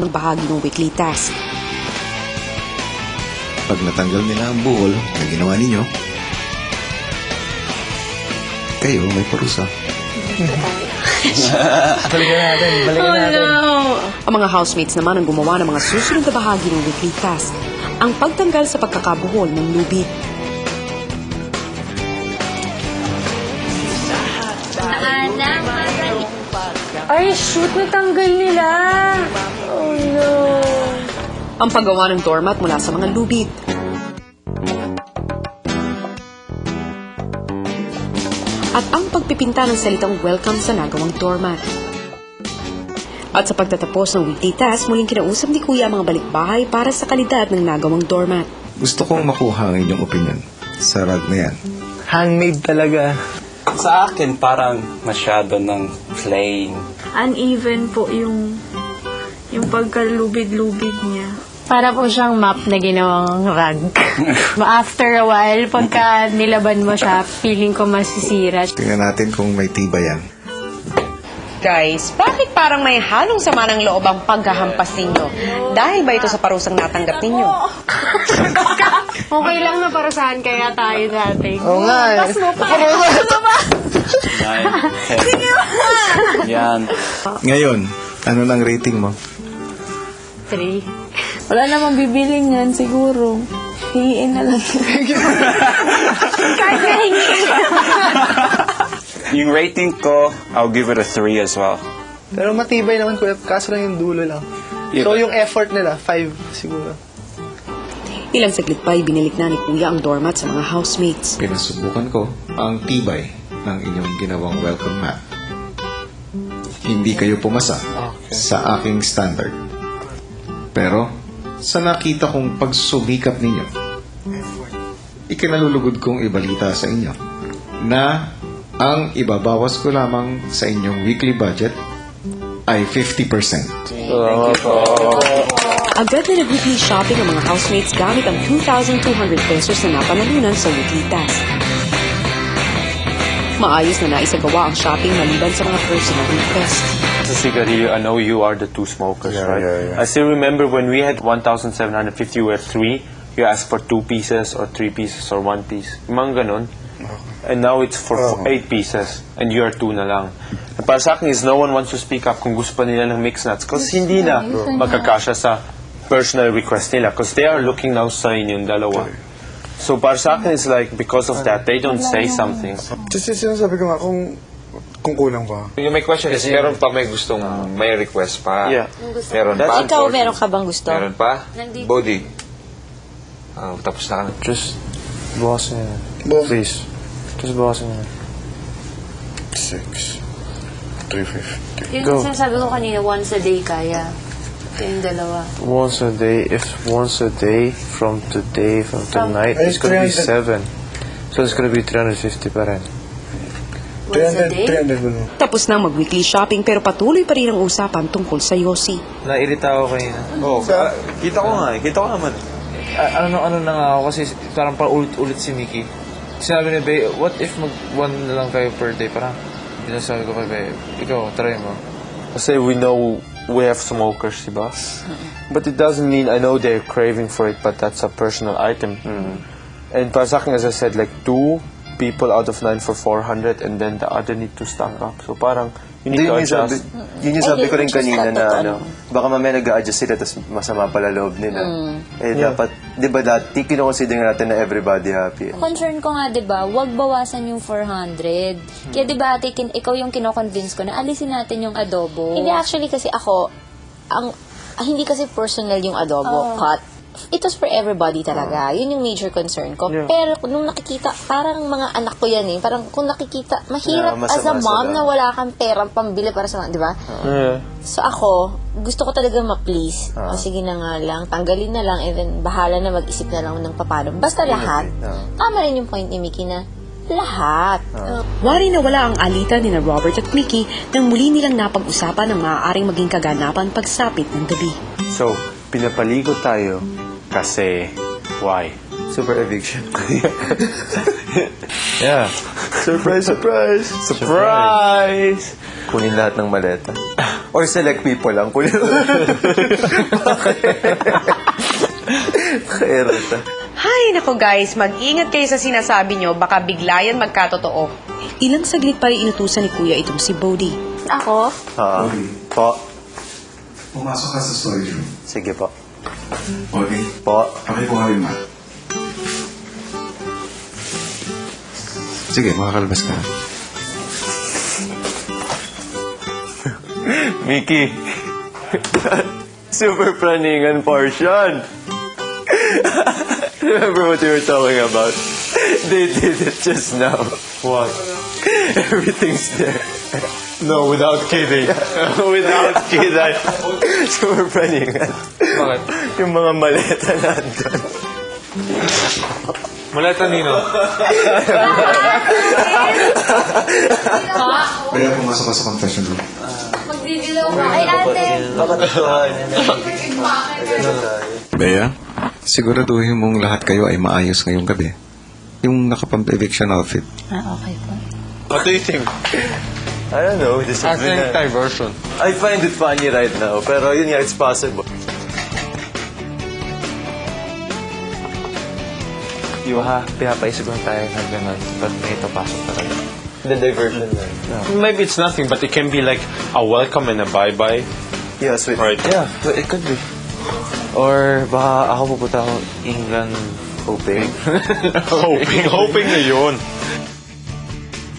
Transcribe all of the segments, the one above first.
ang bahagi ng weekly task. Pag natanggal nila ang buhol na ginawa ninyo, kayo may parusa. Balikan natin. Ang mga housemates naman ang gumawa ng mga susunod na bahagi ng weekly task, ang pagtanggal sa pagkakabuhol ng lubid. Ay, shoot! Natanggal nila! Oh, no! Ang paggawa ng doormat mula sa mga lubid. At ang pagpipinta ng salitang welcome sa nagawang doormat. At sa pagtatapos ng weekly task, muling kinausap ni Kuya ang mga balikbahay para sa kalidad ng nagawang doormat. Gusto kong makuha ang inyong opinion sa rug na yan. Handmade talaga. Sa akin, parang masyado ng plain. Uneven po yung pagkalubid-lubid niya. Para po siyang map na ginawang rug. After a while, pagka nilaban mo siya, feeling ko masisira. Tingnan natin kung may tiba yan. Guys, bakit parang may halong sama ng loob ang paghahampas ninyo? Dahil ba ito sa parusang natanggap ninyo? Okay lang na parusahan kaya tayo dati. Oo nga eh. Pas mo pa. Yan. Ngayon, ano nang rating mo? 3. Wala namang bibiling yan, siguro. Hingiin na lang. Kahit na hingin. Yung rating ko, I'll give it a 3 as well. Pero matibay naman, kuya. Kaso lang yung dulo lang. So yung effort nila, 5 siguro. Ilang saglit pa, ibinalik na ni Kuya ang doormat sa mga housemates. Pinasubukan ko ang tibay ng inyong ginawang welcome mat. Hindi kayo pumasa sa aking standard. Pero, sa nakita kong pagsumikap ninyo, ikinalulugod kong ibalita sa inyo na ang ibabawas ko lamang sa inyong weekly budget ay 50%. Agad na nag-weekly shopping ang mga housemates gamit ang 2,200 pesos na napanalunan sa weekly task. Maayos na naisagawa ang shopping maliban sa mga personal request. So, Sigarillo, I know you are the two smokers, right? Yeah. I still remember when we had 1,750, you were 3. You asked for 2 pieces or 3 pieces or 1 piece. Yung mga ganun. And now it's for 8 pieces. And you are 2 na lang. And para sa akin is no one wants to speak up kung gusto pa nila ng mixed nuts. Kasi hindi na magkakasya sa personal request nila. Because they are looking now sa inyong dalawa. So para sa akin is like, because of that, they don't say something. Kasi sinasabi ko nga kung kulang ba. Yung may question is, meron pa may gustong may request pa. Yeah. Meron pa. Ikaw, meron ka bang gusto? Meron pa? Body. Tapos na ka na. Just bawasan niya. Please. Just bawasan niya. 6. 350. Yung sinasabi ko kanina, once a day kaya. Ito yung dalawa. Once a day, if once a day from today, from tonight, it's gonna be 7. So it's gonna be 350 pa rin. Once a day? 300 ba no? Tapos na mag-weekly shopping pero patuloy pa rin ang usapan tungkol sa Yossi. Nairita ako kanina. Oo, kita ko nga eh. Kita ko naman. Ano na nga ako kasi parang paulit-ulit si Mickey. Sinabi ni Bay, what if mag-1 na lang kayo per day? Parang binasabi ko kay Bay, ikaw, try mo. Kasi we know we have smokers, diba? But it doesn't mean I know they're craving for it, but that's a personal item. And para sa akin, as I said, like 2 people out of 9 for 400 and then the other need to stock up. So parang, you need to adjust. Yun yung sabi ko rin kanina na baka mamaya nag-a-adjust sila tapos masama pala loob nila. Dapat, di ba dati, kinoconsider natin na everybody happy. Concern ko nga, di ba, wag bawasan yung 400. Kaya di ba, ate, ikaw yung kino-convince ko na alisin natin yung adobo. Hindi, actually kasi ako, hindi kasi personal yung adobo cut. It was for everybody talaga. Yun yung major concern ko. Yeah. Pero nung nakikita, parang mga anak ko yan eh. Parang kung nakikita, mahirap as a mom na wala kang perang pambili para sa mga, di ba? So ako, gusto ko talaga ma-please. O sige na nga lang, tanggalin na lang, and then bahala na mag-isip na lang ng papano. Basta lahat. Tama rin yung point ni Mickey na lahat. Wari na wala ang alitan ni na Robert at Mickey nang muli nilang napag-usapan ang maaaring maging kaganapan pagsapit ng gabi. So, pinapaligo tayo kasi why? Super eviction. Yeah. Surprise! Surprise! Kunin lahat ng maleta. Or select people lang. Bakit? Kairita. Hay, nako guys, mag-ingat kayo sa sinasabi nyo, baka bigla yan magkatotoo. Ilang saglit pa rin inutusan ni Kuya itong si Bodhi. Ako? Po. Pumasok ka sa storage room. Sige po. Okay? Po. Pakikuha yung mat. Sige, makakalabas ka. Mickey. Super praningan portion. Remember what you were talking about? They did it just now. What? Everything's there. No, without kidding. Without kidding. Super praningan. Bakit? Yung mga maleta nandun. Maleta nino. Kaya pumasok ka sa confession room. Magdidilaw ka. Ay, ate. Bea, siguraduhin mong lahat kayo ay maayos ngayong gabi. Yung nakapamp-eviction outfit. Okay po. What do you think? I don't know. This I think diversion. I find it funny right now. Pero yun nga, it's possible. Pinapaisip lang tayo na gano'n. But may ito pasok talaga. The diversion na. Maybe it's nothing, but it can be like a welcome and a bye-bye. Yeah, sweet. Right. Yeah, but it could be. Or baka ako pupunta ako England Hoping. Hoping na yun.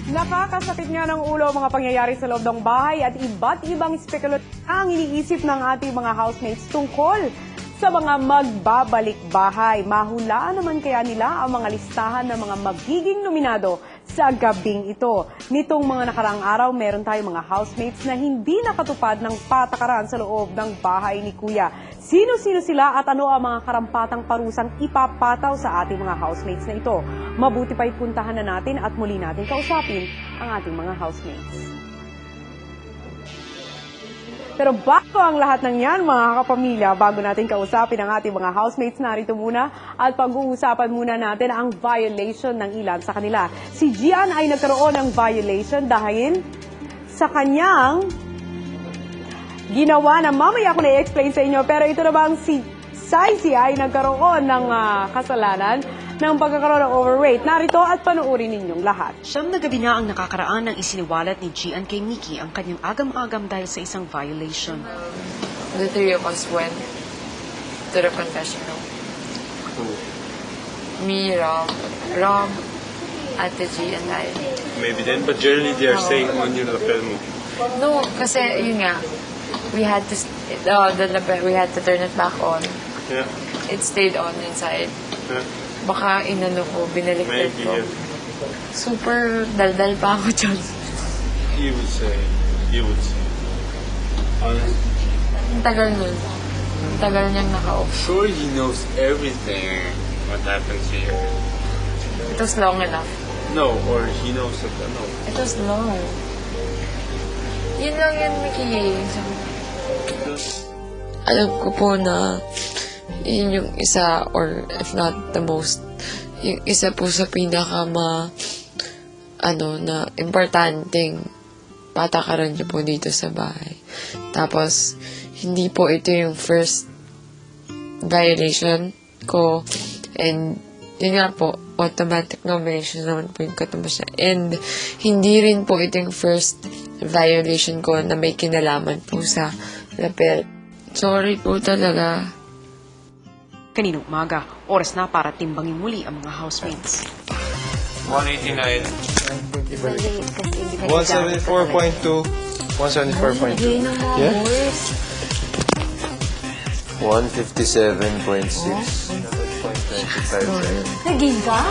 Nakakasakit nga ng ulo ang mga pangyayari sa loob ng bahay at iba't ibang spekulasyon ang iniisip ng ating mga housemates tungkol sa mga magbabalik bahay. Mahulaan naman kaya nila ang mga listahan ng mga magiging nominado sa gabing ito. Nitong mga nakaraang araw, meron tayong mga housemates na hindi nakatupad ng patakaran sa loob ng bahay ni Kuya. Sino-sino sila at ano ang mga karampatang parusang ipapataw sa ating mga housemates na ito? Mabuti pa'y puntahan na natin at muli natin kausapin ang ating mga housemates. Pero bago ang lahat ng yan, mga kapamilya, bago natin kausapin ang ating mga housemates, narito muna at pag-uusapan muna natin ang violation ng ilan sa kanila. Si Gian ay nagkaroon ng violation dahil sa kanyang ginawa na mamaya ko na-explain sa inyo. Pero ito naman si Saisi ay nagkaroon ng kasalanan ng pagkakaroon ng overweight. Narito at panuorin ninyong lahat. Siyam na gabi na ang nakakaraan ng isiniwalat ni Gian kay Mickey ang kanyang agam-agam dahil sa isang violation. The three of us went to the confession room. Me, Rob, Ate G, and I. Maybe then, but generally they are staying on your lapel mo. No, kasi yun nga, we had to we had to turn it back on. Yeah. It stayed on inside. Yeah. Baka inano ko, binaliktad Maybe, ko. yeah. Super daldal pa ako dyan. You would say. Honestly. Ang tagal nun. Ang tagal niyang naka-off. Sure he knows everything what happens here. It was long enough. No, or he knows that, no. It was long. Yun lang yun, Mickey. Alam ko po na yun yung isa, or if not the most, yung isa po sa pinaka na importanteng patakaran niyo po dito sa bahay. Tapos, hindi po ito yung first violation ko, and yun nga po, automatic nomination naman po yung katapos niya. And hindi rin po ito yung first violation ko na may kinalaman po sa lapel. Sorry po talaga. Kaninang umaga, oras na para timbangin muli ang mga housemates. 189. 174.2. 174.2. Yeah? 157.6. 25. Naging ka?